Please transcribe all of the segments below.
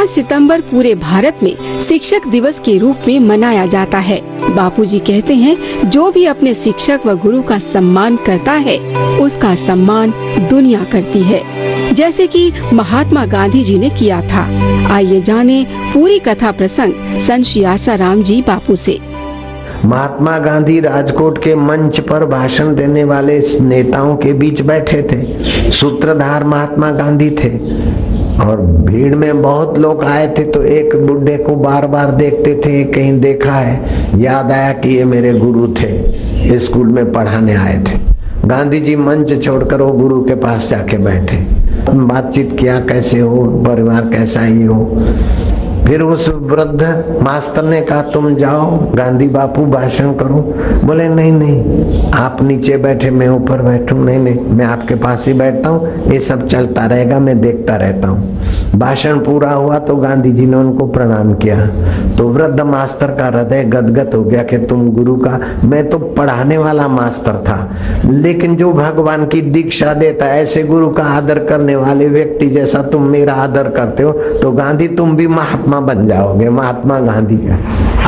सितंबर पूरे भारत में शिक्षक दिवस के रूप में मनाया जाता है। बापूजी कहते हैं, जो भी अपने शिक्षक व गुरु का सम्मान करता है, उसका सम्मान दुनिया करती है, जैसे कि महात्मा गांधी जी ने किया था। आइए जाने पूरी कथा प्रसंग संत श्री आसाराम जी बापू से। महात्मा गांधी राजकोट के मंच पर भाषण देने वाले नेताओं के बीच बैठे थे। सूत्रधार महात्मा गांधी थे और भीड़ में बहुत लोग आए थे। तो एक बुढ़े को बार बार देखते थे, कहीं देखा है, याद आया कि ये मेरे गुरु थे, स्कूल में पढ़ाने आए थे। गांधी जी मंच छोड़कर वो गुरु के पास जाके बैठे, बातचीत किया, कैसे हो, परिवार कैसा ही हो। फिर उस वृद्ध मास्टर ने कहा, तुम जाओ, गांधी बापू भाषण करो। बोले नहीं नहीं, आप नीचे बैठे, मैं ऊपर बैठूं। नहीं नहीं, मैं आपके पास ही बैठता हूँ, ये सब चलता रहेगा, मैं देखता रहता हूँ। भाषण पूरा हुआ तो गांधी जी ने उनको प्रणाम किया। तो वृद्ध मास्टर का हृदय गदगद हो गया कि तुम गुरु का, मैं तो पढ़ाने वाला मास्टर था, लेकिन जो भगवान की दीक्षा देता है, ऐसे गुरु का आदर करने वाले व्यक्ति जैसा तुम मेरा आदर करते हो, तो गांधी तुम भी महात्मा बन जाओगे। महात्मा गांधी का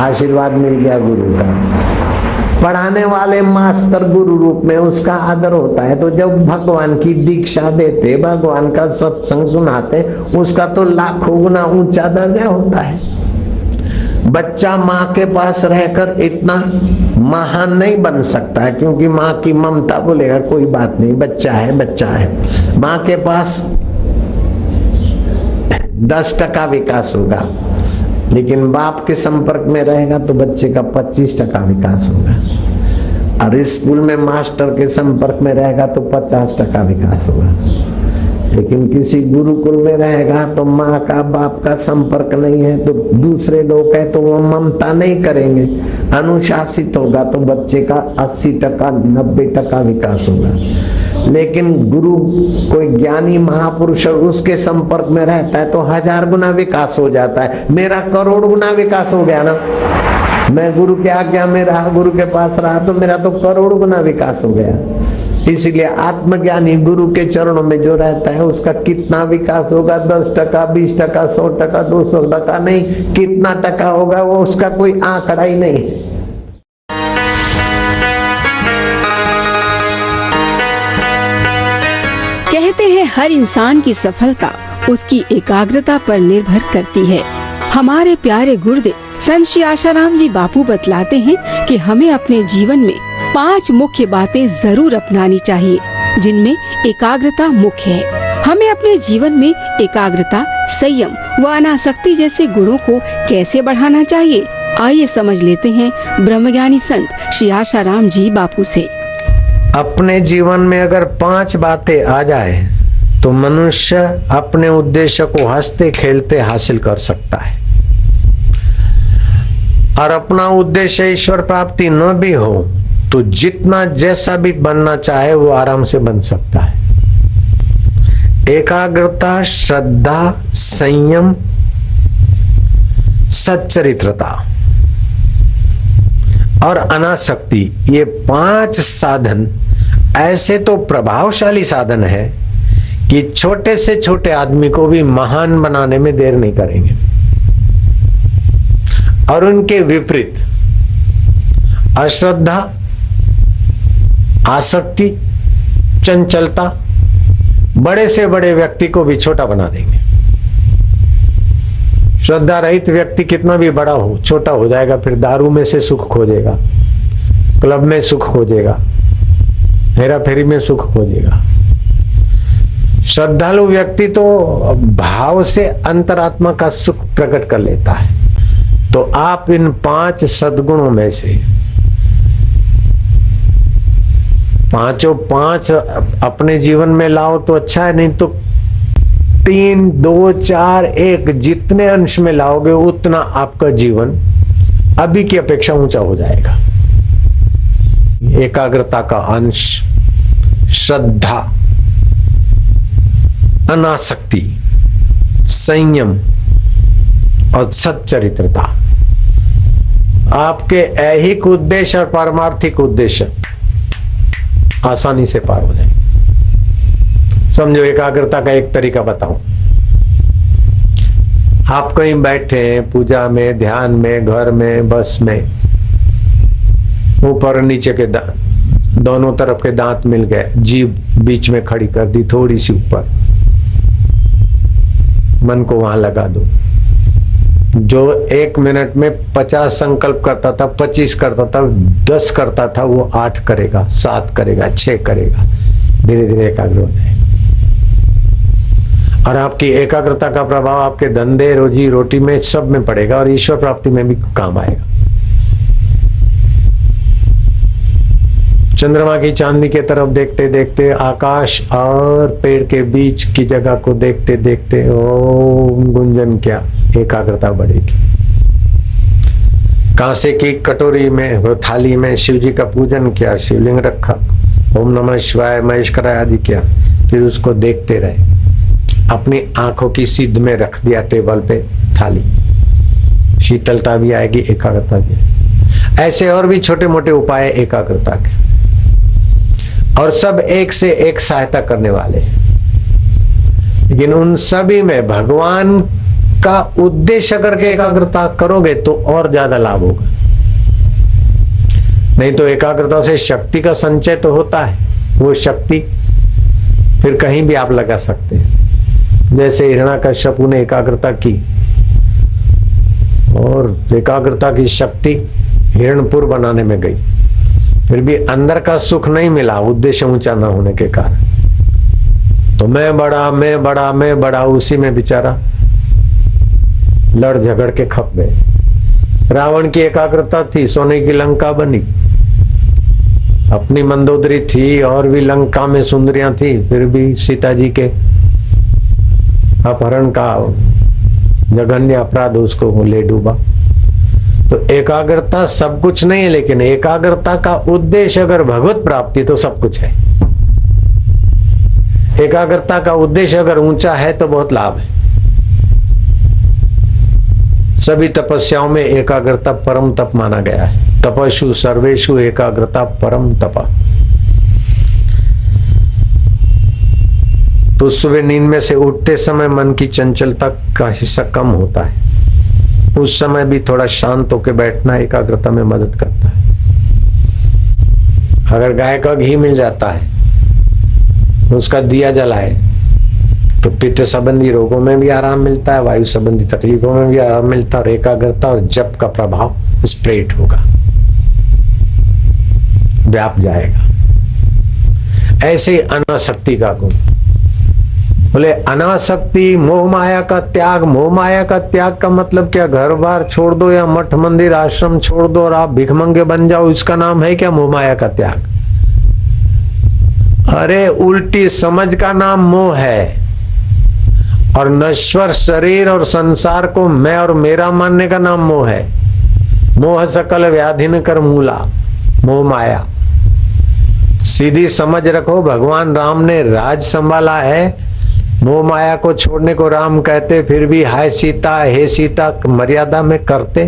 आशीर्वाद मिल गया गुरु का। पढ़ाने वाले मास्टर गुरु रूप में उसका आदर होता है। तो जब भगवान की दीक्षा देते, भगवान का सत्संग सुनाते, उसका तो लाखों गुना ऊंचा दर्जा होता है। बच्चा माँ के पास रहकर इतना महान नहीं बन सकता है, क्योंकि माँ की ममता बोलेगा कोई बात नहीं, बच्चा है बच्चा है। माँ के पास 10% विकास होगा, लेकिन बाप के संपर्क में रहेगा तो बच्चे का 25% विकास होगा। और स्कूल में मास्टर के संपर्क में रहेगा तो 50% विकास होगा। लेकिन किसी गुरुकुल में रहेगा तो माँ का बाप का संपर्क नहीं है, तो दूसरे लोग है तो वो ममता नहीं करेंगे, अनुशासित होगा, तो बच्चे का 80% 90% विकास होगा। लेकिन गुरु कोई ज्ञानी महापुरुष उसके संपर्क में रहता है तो 1000 गुना विकास हो जाता है। मेरा करोड़ गुना विकास हो गया ना। मैं गुरु के आज्ञा में रहा, गुरु के पास रहा, तो मेरा तो करोड़ गुना विकास हो गया। इसलिए आत्मज्ञानी गुरु के चरणों में जो रहता है उसका कितना विकास होगा, 10%, 20%, 100%, 200% नहीं, कितना टका होगा वो उसका कोई आंकड़ा ही नहीं है। कहते हैं हर इंसान की सफलता उसकी एकाग्रता पर निर्भर करती है। हमारे प्यारे गुरुदेव संत श्री आसाराम जी बापू बतलाते हैं कि हमें अपने जीवन में 5 मुख्य बातें जरूर अपनानी चाहिए, जिनमें एकाग्रता मुख्य है। हमें अपने जीवन में एकाग्रता, संयम व अनासक्ति जैसे गुणों को कैसे बढ़ाना चाहिए, आइए समझ लेते हैं ब्रह्मज्ञानी संत श्री आसाराम जी बापू से। अपने जीवन में अगर 5 बातें आ जाए तो मनुष्य अपने उद्देश्य को हंसते खेलते हासिल कर सकता है। और अपना उद्देश्य ईश्वर प्राप्ति न भी हो तो जितना जैसा भी बनना चाहे वो आराम से बन सकता है। एकाग्रता, श्रद्धा, संयम, सच्चरित्रता और अनासक्ति, ये 5 साधन ऐसे तो प्रभावशाली साधन है कि छोटे से छोटे आदमी को भी महान बनाने में देर नहीं करेंगे। और उनके विपरीत अश्रद्धा, आसक्ति, चंचलता बड़े से बड़े व्यक्ति को भी छोटा बना देंगे। श्रद्धा रहित व्यक्ति कितना भी बड़ा हो, छोटा हो जाएगा। फिर दारू में से सुख खोजेगा, क्लब में सुख खोजेगा, हेरा फेरी में सुख खोजेगा। श्रद्धालु व्यक्ति तो भाव से अंतरात्मा का सुख प्रकट कर लेता है। तो आप इन 5 सद्गुणों में से 5 अपने जीवन में लाओ तो अच्छा है, नहीं तो 3, 2, 4, 1 जितने अंश में लाओगे उतना आपका जीवन अभी की अपेक्षा ऊंचा हो जाएगा। एकाग्रता का अंश, श्रद्धा, अनासक्ति, संयम और सच्चरित्रता आपके ऐहिक उद्देश्य और पारमार्थिक उद्देश्य आसानी से पार हो जाएंगे। समझो, एकाग्रता का एक तरीका बताऊं। आप कहीं बैठे हैं पूजा में, ध्यान में, घर में, बस में, ऊपर नीचे के दोनों तरफ के दांत मिल गए, जीभ बीच में खड़ी कर दी थोड़ी सी ऊपर, मन को वहां लगा दो। जो 1 मिनट में 50 संकल्प करता था, 25 करता था, 10 करता था, वो 8 करेगा, 7 करेगा, 6 करेगा, धीरे धीरे एकाग्र हो जाएगा। और आपकी एकाग्रता का प्रभाव आपके धंधे, रोजी रोटी में, सब में पड़ेगा और ईश्वर प्राप्ति में भी काम आएगा। चंद्रमा की चांदनी के तरफ देखते देखते, आकाश और पेड़ के बीच की जगह को देखते देखते ओम गुंजन क्या, एकाग्रता बढ़ेगी। कांसे की कटोरी में, थाली में शिव जी का पूजन किया, शिवलिंग रखा, ओम नमः शिवाय, महेश्वराय आदि किया, फिर उसको देखते रहे, अपनी आंखों की सीध में रख दिया टेबल पे थाली, शीतलता भी आएगी, एकाग्रता भी आएगी। ऐसे और भी छोटे मोटे उपाय एकाग्रता के, और सब एक से एक सहायता करने वाले, लेकिन उन सभी में भगवान का उद्देश्य करके एकाग्रता करोगे तो और ज्यादा लाभ होगा। नहीं तो एकाग्रता से शक्ति का संचय तो होता है, वो शक्ति फिर कहीं भी आप लगा सकते हैं। जैसे हिरण्याकश्यपु ने एकाग्रता की और एकाग्रता की शक्ति हिरणपुर बनाने में गई, फिर भी अंदर का सुख नहीं मिला, उद्देश्य ऊंचा न होने के कारण। तो मैं बड़ा, मैं बड़ा, मैं बड़ा, उसी में बेचारा लड़ झगड़ के खप गए। रावण की एकाग्रता थी, सोने की लंका बनी, अपनी मंदोदरी थी और भी लंका में सुंदरियां थी, फिर भी सीता जी के अपहरण का जघन्य अपराध उसको ले डूबा। तो एकाग्रता सब कुछ नहीं है, लेकिन एकाग्रता का उद्देश्य अगर भगवत प्राप्ति तो सब कुछ है। एकाग्रता का उद्देश्य अगर ऊंचा है तो बहुत लाभ है। सभी तपस्याओं में एकाग्रता परम तप माना गया है। तपस्ु सर्वेषु एकाग्रता परम तपा। तो सुबह नींद में से उठते समय मन की चंचलता का हिस्सा कम होता है, उस समय भी थोड़ा शांत होकर बैठना एकाग्रता में मदद करता है। अगर गाय का घी मिल जाता है, उसका दिया जलाए तो पित्त संबंधी रोगों में भी आराम मिलता है, वायु संबंधी तकलीफों में भी आराम मिलता है, और एकाग्रता और जप का प्रभाव स्प्रेड होगा, व्याप जाएगा। ऐसे अनासक्ति का गुण, बोले अनासक्ति मोह माया का त्याग। मोह माया का त्याग का मतलब क्या? घर बार छोड़ दो या मठ मंदिर आश्रम छोड़ दो और आप भिखमंगे बन जाओ, इसका नाम है क्या मोह माया का त्याग? अरे उल्टी समझ का नाम मोह है, और नश्वर शरीर और संसार को मैं और मेरा मानने का नाम मोह है। मोह सकल व्याधि न कर मूला, मोह माया। सीधी समझ रखो, भगवान राम ने राज संभाला है, मोह माया को छोड़ने को राम कहते, फिर भी हाय सीता, हे सीता मर्यादा में करते,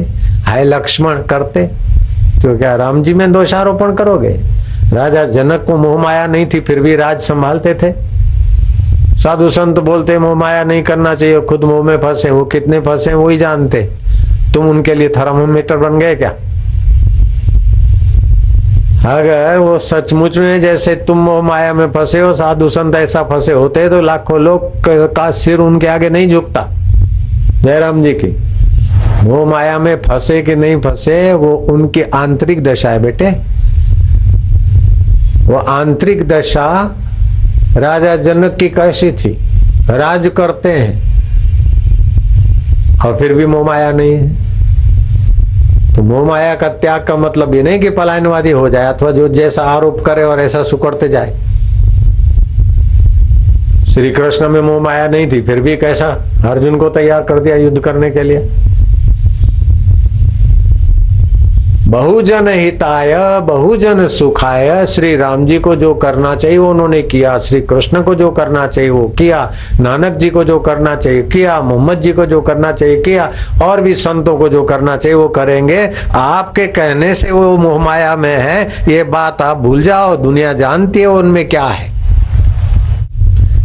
हाय लक्ष्मण करते, तो क्या राम जी में दोषारोपण करोगे? राजा जनक को मोह माया नहीं थी, फिर भी राज संभालते थे। साधु संत बोलते मोह माया नहीं करना चाहिए, खुद मोह में फंसे, वो कितने फंसे वही जानते। तुम उनके लिए थर्मोमीटर बन गए क्या? अगर वो सचमुच में जैसे तुम मोह माया में फंसे हो, साधु संत ऐसा फंसे होते तो लाखों लोग का सिर उनके आगे नहीं झुकता। जयराम जी की मोह माया में फंसे कि नहीं फंसे, वो उनकी आंतरिक दशा है बेटे। वो आंतरिक दशा राजा जनक की कैसी थी? राज करते हैं और फिर भी मोह माया नहीं है। तो मोह माया का त्याग का मतलब ये नहीं कि पलायनवादी हो जाए अथवा जो जैसा आरोप करे और ऐसा सुकड़ते जाए। श्री कृष्ण में मोह माया नहीं थी, फिर भी कैसा अर्जुन को तैयार कर दिया युद्ध करने के लिए। बहुजन हिताय बहुजन सुखाय, श्री राम जी को जो करना चाहिए वो उन्होंने किया, श्री कृष्ण को जो करना चाहिए वो किया, नानक जी को जो करना चाहिए किया, मोहम्मद जी को जो करना चाहिए किया, और भी संतों को जो करना चाहिए वो करेंगे। आपके कहने से वो मोह माया में है, ये बात आप भूल जाओ, दुनिया जानती है उनमें क्या है।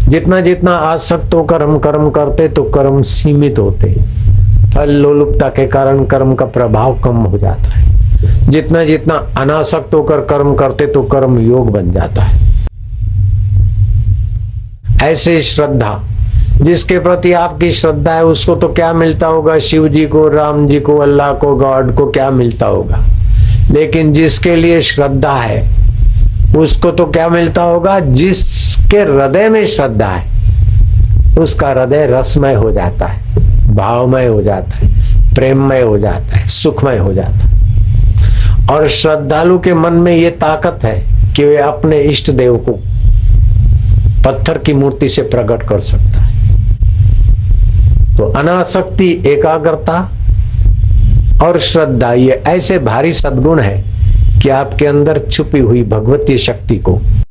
जितना जितना आसक्त होकर हम कर्म करते तो कर्म सीमित होते, फल लोलुपता के कारण कर्म का प्रभाव कम हो जाता है। जितना जितना अनासक्त होकर कर्म करते तो कर्म योग बन जाता है। ऐसे श्रद्धा, जिसके प्रति आपकी श्रद्धा है उसको तो क्या मिलता होगा, शिव जी को, राम जी को, अल्लाह को, गॉड को क्या मिलता होगा। लेकिन जिसके लिए श्रद्धा है उसको तो क्या मिलता होगा, जिसके हृदय में श्रद्धा है उसका हृदय रसमय हो जाता है, भावमय हो जाता है, प्रेममय हो जाता है, सुखमय हो जाता है। और श्रद्धालु के मन में ये ताकत है कि वे अपने इष्ट देव को पत्थर की मूर्ति से प्रकट कर सकता है। तो अनासक्ति, एकाग्रता और श्रद्धा ये ऐसे भारी सद्गुण है कि आपके अंदर छुपी हुई भगवतीय शक्ति को